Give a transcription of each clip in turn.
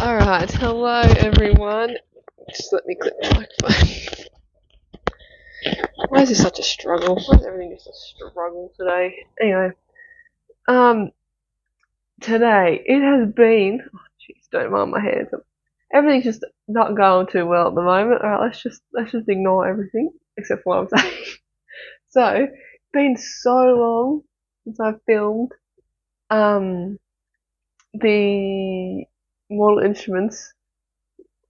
Alright, hello everyone. Just let me click the microphone. Why is this such a struggle? Why is everything just a struggle today? Anyway, today it has been. Oh, jeez, don't mind my hands. Everything's just not going too well at the moment. Alright, let's just ignore everything except for what I'm saying. So, it's been so long since I've filmed the Mortal Instruments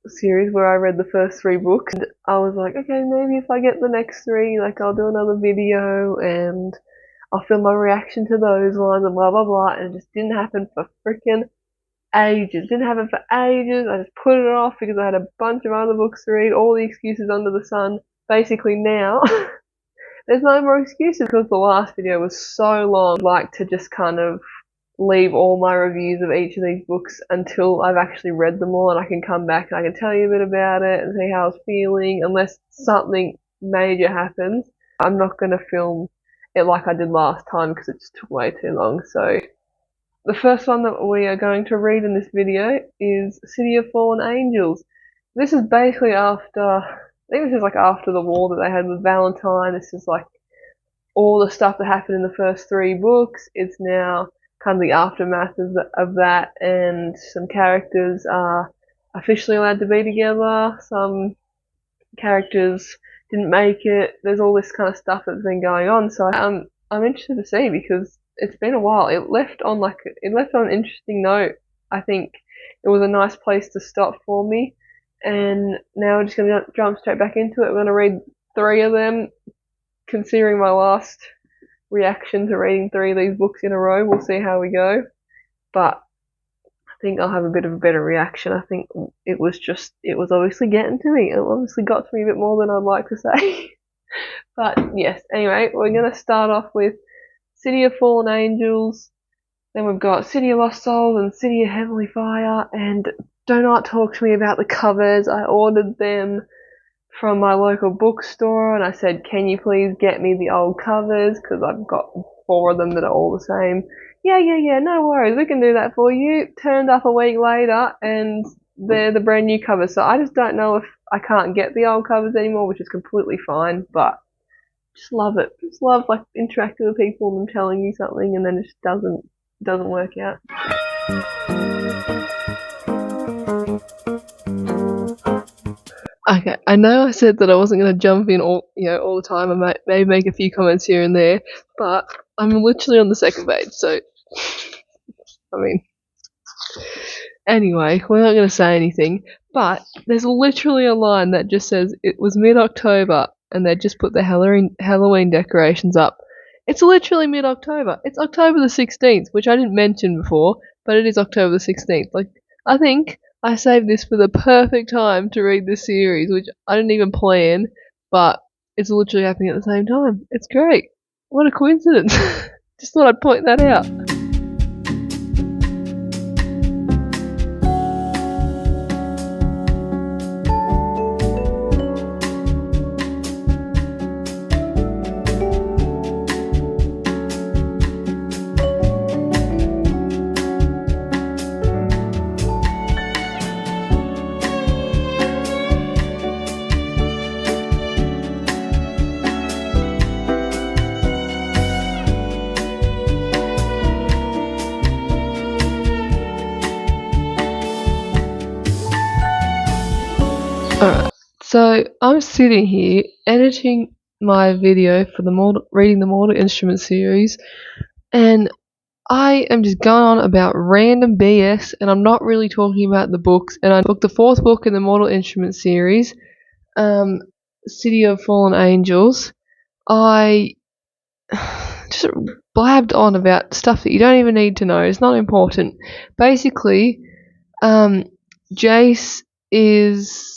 series where I read the first 3 books, and I was like, okay, maybe if I get the next 3, like I'll do another video and I'll film my reaction to those ones and blah blah blah, and it just didn't happen for freaking ages. Didn't happen for ages. I just put it off because I had a bunch of other books to read, all the excuses under the sun. Basically now there's no more excuses because the last video was so long. I'd like to just kind of leave all my reviews of each of these books until I've actually read them all, and I can come back and I can tell you a bit about it and see how I was feeling. Unless something major happens, I'm not going to film it like I did last time because it just took way too long. So the first one that we are going to read in this video is City of Fallen Angels. This is basically after, I think this is like after the war that they had with Valentine. This is like all the stuff that happened in the first 3 books. It's now kind of the aftermath of that, and some characters are officially allowed to be together. Some characters didn't make it. There's all this kind of stuff that's been going on. So I'm interested to see because it's been a while. It left on an interesting note. I think it was a nice place to stop for me, and now we're just going to jump straight back into it. We're going to read 3 of them, considering my last reaction to reading 3 of these books in a row. We'll see how we go, but I think I'll have a bit of a better reaction. I think it was obviously getting to me. It obviously got to me a bit more than I'd like to say. But yes, anyway, we're going to start off with City of Fallen Angels, then we've got City of Lost Souls and City of Heavenly Fire. And do not talk to me about the covers. I ordered them from my local bookstore, and I said, can you please get me the old covers, because I've got 4 of them that are all the same. Yeah, no worries, we can do that for you. Turned up a week later and they're the brand new covers. So I just don't know if I can't get the old covers anymore, which is completely fine, but just love it. Just love like interacting with people and them telling you something and then it just doesn't work out. Okay, I know I said that I wasn't going to jump in all the time. I might maybe make a few comments here and there, but I'm literally on the second page, so I mean, anyway, we're not going to say anything, but there's literally a line that just says it was mid-October and they just put the Halloween decorations up. It's literally mid-October. It's October the 16th, which I didn't mention before, but it is October the 16th. Like, I think I saved this for the perfect time to read this series, which I didn't even plan, but it's literally happening at the same time. It's great. What a coincidence. Just thought I'd point that out. Alright, so I'm sitting here editing my video for reading the Mortal Instruments series, and I am just going on about random BS, and I'm not really talking about the books. And I booked the 4th book in the Mortal Instruments series, City of Fallen Angels. I just blabbed on about stuff that you don't even need to know. It's not important. Basically, Jace is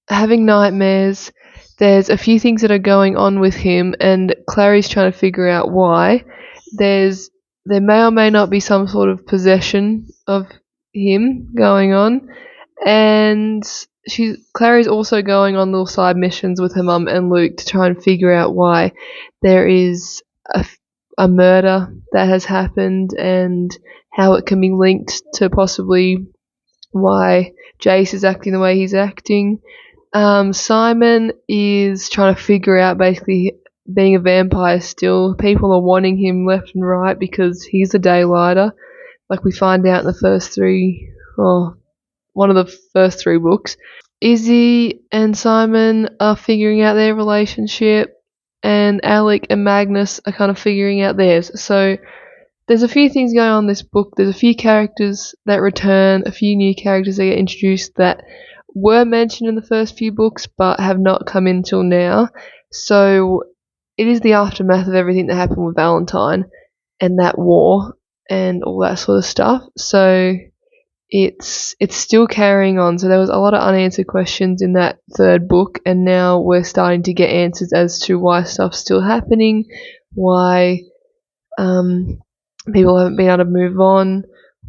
having nightmares. There's a few things that are going on with him, and Clary's trying to figure out why. There may or may not be some sort of possession of him going on, and Clary's also going on little side missions with her mum and Luke to try and figure out why there is a murder that has happened and how it can be linked to possibly why Jace is acting the way he's acting. Simon is trying to figure out basically being a vampire still. People are wanting him left and right because he's a daylighter. Like we find out in the one of the first three books. Izzy and Simon are figuring out their relationship, and Alec and Magnus are kind of figuring out theirs. So there's a few things going on in this book. There's a few characters that return, a few new characters that get introduced that were mentioned in the first few books but have not come in till now. So it is the aftermath of everything that happened with Valentine and that war and all that sort of stuff. So it's still carrying on. So there was a lot of unanswered questions in that third book, and now we're starting to get answers as to why stuff's still happening, why people haven't been able to move on,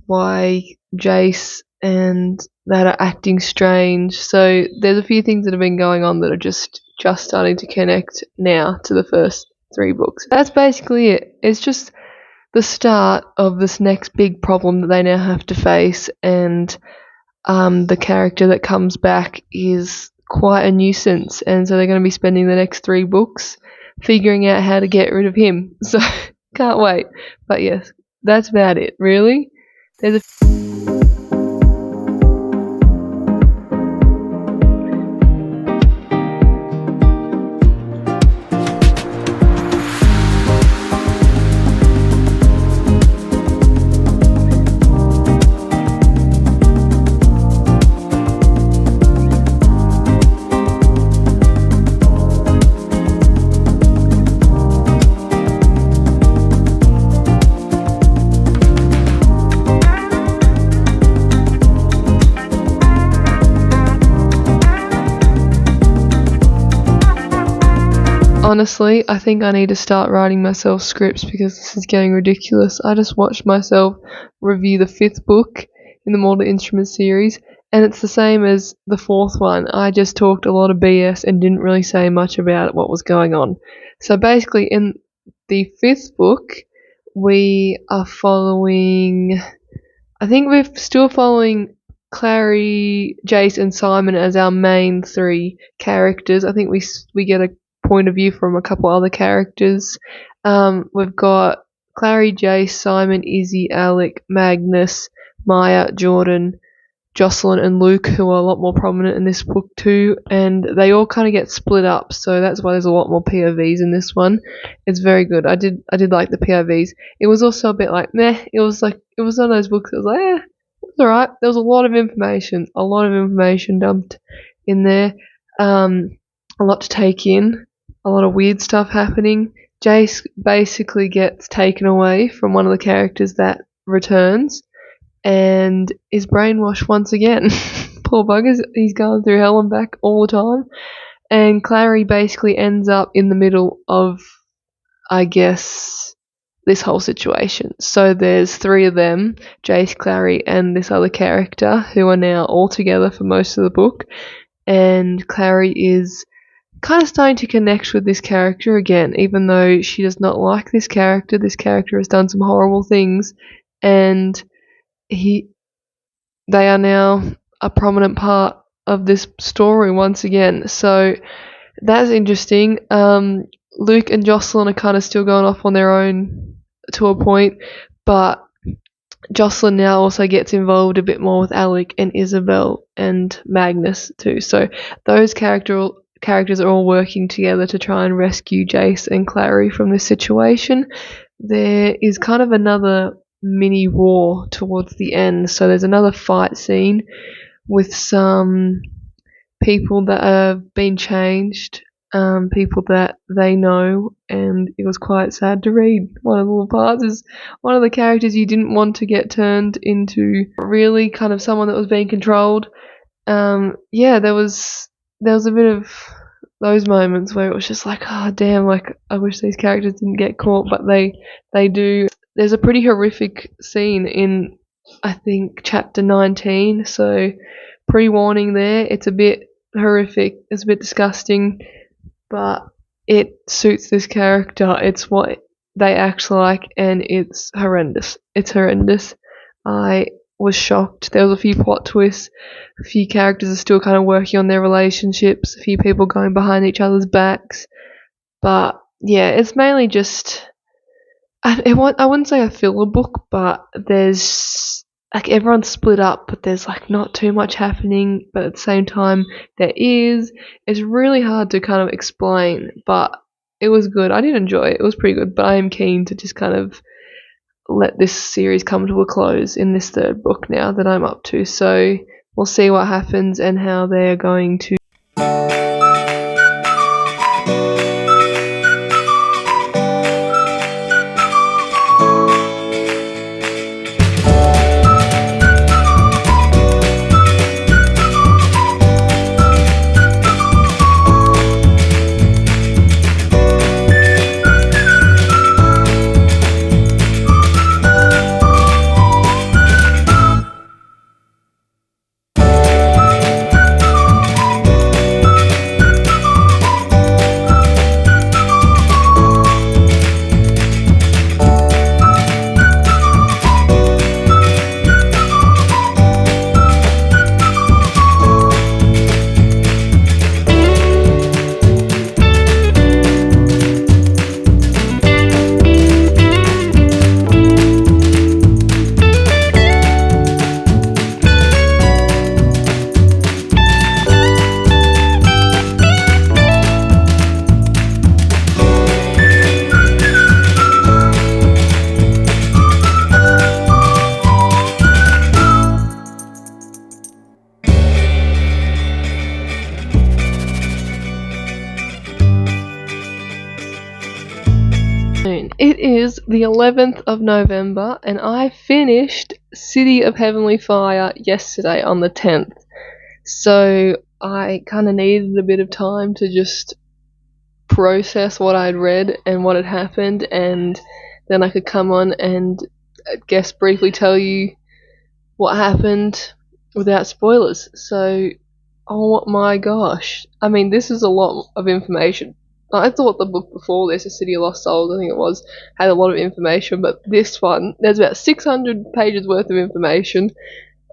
why Jace and that are acting strange. So there's a few things that have been going on that are just starting to connect now to the first three books. That's basically it. It's just the start of this next big problem that they now have to face, and the character that comes back is quite a nuisance, and so they're going to be spending the next three books figuring out how to get rid of him. So can't wait. But yes, that's about it, really. There's a Honestly, I think I need to start writing myself scripts because this is getting ridiculous. I just watched myself review the fifth book in the Mortal Instruments series, and it's the same as the fourth one. I just talked a lot of BS and didn't really say much about what was going on. So basically, in the fifth book, we are following. I think we're still following Clary, Jace, and Simon as our main three characters. I think we get a point of view from a couple other characters. We've got Clary, Jace, Simon, Izzy, Alec, Magnus, Maya, Jordan, Jocelyn, and Luke, who are a lot more prominent in this book too, and they all kind of get split up, so that's why there's a lot more POVs in this one. It's very good. I did like the POVs. It was also a bit like meh. It was one of those books that was like, it was alright. There was a lot of information dumped in there. A lot to take in. A lot of weird stuff happening. Jace basically gets taken away from one of the characters that returns and is brainwashed once again. Poor buggers, he's going through hell and back all the time. And Clary basically ends up in the middle of, I guess, this whole situation. So there's three of them, Jace, Clary, and this other character, who are now all together for most of the book. And Clary is kind of starting to connect with this character again, even though she does not like this character. This character has done some horrible things, and they are now a prominent part of this story once again. So that's interesting. Luke and Jocelyn are kind of still going off on their own to a point, but Jocelyn now also gets involved a bit more with Alec and Isabel and Magnus too. So those characters are all working together to try and rescue Jace and Clary from this situation. There is kind of another mini war towards the end, so there's another fight scene with some people that have been changed, people that they know, and it was quite sad to read. One of the little parts is one of the characters you didn't want to get turned into really kind of someone that was being controlled. There was a bit of those moments where it was just like, oh damn, like I wish these characters didn't get caught, but they do. There's a pretty horrific scene in, I think, chapter 19, so pre-warning there. It's a bit horrific, it's a bit disgusting, but it suits this character. It's what they act like, and it's horrendous. I was shocked. There was a few plot twists, a few characters are still kind of working on their relationships, a few people going behind each other's backs. But yeah, it's mainly just, I wouldn't say a filler book, but there's like everyone's split up, but there's like not too much happening, but at the same time there is. It's really hard to kind of explain, but it was good. I did enjoy it. It was pretty good, but I am keen to just kind of let this series come to a close in this third book now that I'm up to. So we'll see what happens and how they're going to. It is the 11th of November, and I finished City of Heavenly Fire yesterday on the 10th. So I kind of needed a bit of time to just process what I'd read and what had happened, and then I could come on and I guess briefly tell you what happened without spoilers. So, oh my gosh. I mean, this is a lot of information. I thought the book before this, A City of Lost Souls, I think it was, had a lot of information, but this one, there's about 600 pages worth of information,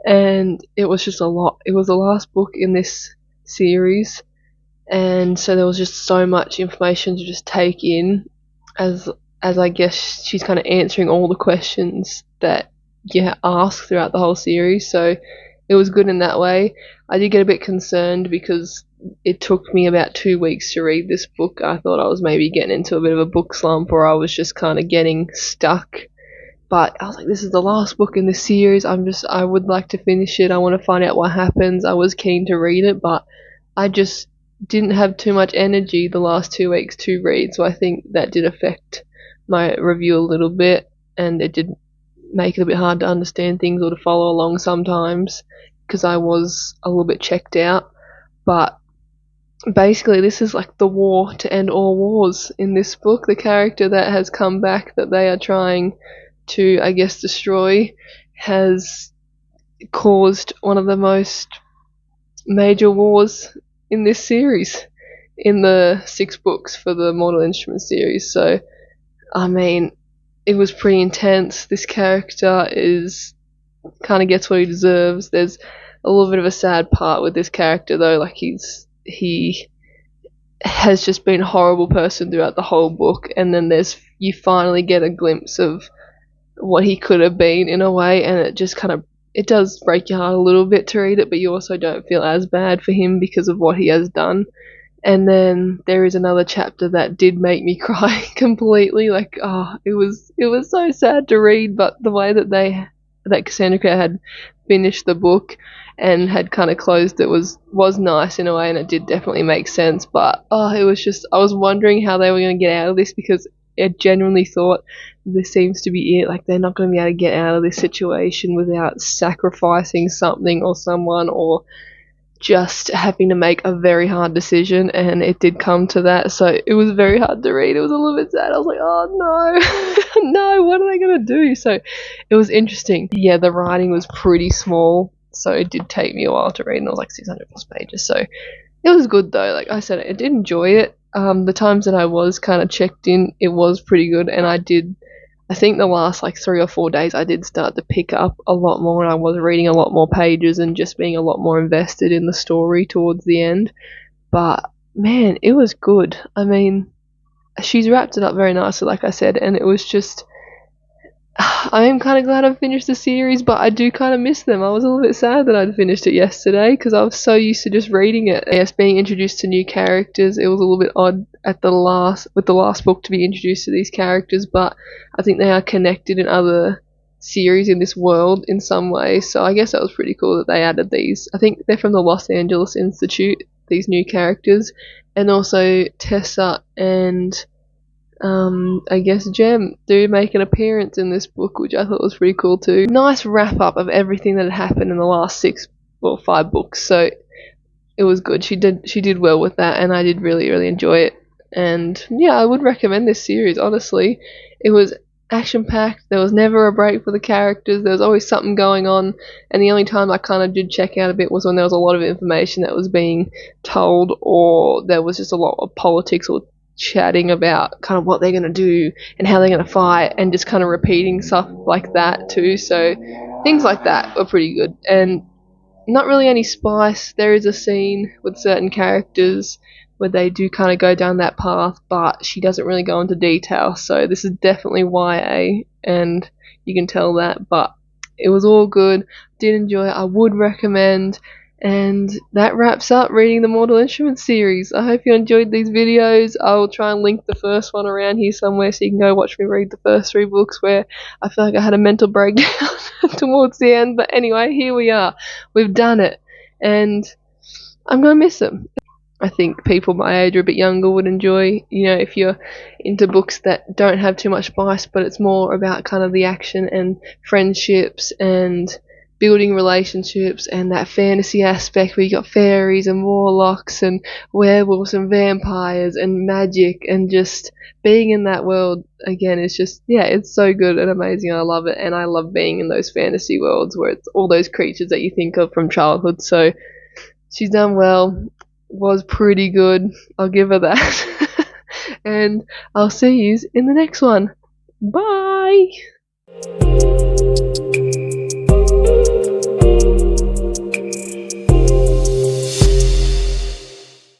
and it was just a lot. It was the last book in this series, and so there was just so much information to just take in, as I guess she's kind of answering all the questions that you ask throughout the whole series. So it was good in that way. I did get a bit concerned because it took me about 2 weeks to read this book. I thought I was maybe getting into a bit of a book slump, or I was just kind of getting stuck. But I was like, this is the last book in this series. I would like to finish it. I want to find out what happens. I was keen to read it, but I just didn't have too much energy the last 2 weeks to read. So I think that did affect my review a little bit, and it did make it a bit hard to understand things or to follow along sometimes because I was a little bit checked out. But basically, this is like the war to end all wars in this book. The character that has come back that they are trying to, I guess, destroy has caused one of the most major wars in this series, in the 6 books for the Mortal Instruments series. So, I mean, it was pretty intense. This character kind of gets what he deserves. There's a little bit of a sad part with this character though, like he has just been a horrible person throughout the whole book, and then you finally get a glimpse of what he could have been in a way, and it just it does break your heart a little bit to read it, but you also don't feel as bad for him because of what he has done. And then there is another chapter that did make me cry completely. Like, it was so sad to read, but the way that Cassandra had finished the book and had kind of closed it was nice in a way, and it did definitely make sense. But it was just, I was wondering how they were going to get out of this, because I genuinely thought this seems to be it. Like, they're not going to be able to get out of this situation without sacrificing something or someone, or just having to make a very hard decision, and it did come to that. So it was very hard to read. It was a little bit sad. I was like, oh no, no, what are they going to do? So it was interesting. Yeah, the writing was pretty small, so it did take me a while to read, and it was like 600 plus pages. So it was good though. Like I said, I did enjoy it. The times that I was kind of checked in, it was pretty good, and I I think the last like 3 or 4 days I did start to pick up a lot more, and I was reading a lot more pages and just being a lot more invested in the story towards the end. But man, it was good. I mean, she's wrapped it up very nicely, like I said, and it was just, I am kind of glad I've finished the series, but I do kind of miss them. I was a little bit sad that I'd finished it yesterday because I was so used to just reading it. Yes, being introduced to new characters, it was a little bit odd with the last book to be introduced to these characters, but I think they are connected in other series in this world in some way. So I guess that was pretty cool that they added these. I think they're from the Los Angeles Institute, these new characters, and also Tessa and I guess Jem do make an appearance in this book, which I thought was pretty cool too. Nice wrap up of everything that had happened in the last 5 books, so it was good. She did well with that, and I did really enjoy it. And yeah, I would recommend this series, honestly. It was action packed, there was never a break for the characters, there was always something going on, and the only time I kind of did check out a bit was when there was a lot of information that was being told, or there was just a lot of politics or chatting about kind of what they're going to do and how they're going to fight, and just kind of repeating stuff like that too. So things like that were pretty good, and not really any spice. There is a scene with certain characters where they do kind of go down that path, but she doesn't really go into detail, so this is definitely YA, and you can tell that, but it was all good. Did enjoy it. I would recommend. And that wraps up reading the Mortal Instruments series. I hope you enjoyed these videos. I will try and link the first one around here somewhere so you can go watch me read the first 3 books, where I feel like I had a mental breakdown towards the end. But anyway, here we are. We've done it. And I'm going to miss them. I think people my age or a bit younger would enjoy, if you're into books that don't have too much spice, but it's more about kind of the action and friendships and building relationships and that fantasy aspect where you got fairies and warlocks and werewolves and vampires and magic, and just being in that world again is just, it's so good and amazing. I love it, and I love being in those fantasy worlds where it's all those creatures that you think of from childhood. So she's done well, was pretty good, I'll give her that. And I'll see you in the next one. Bye.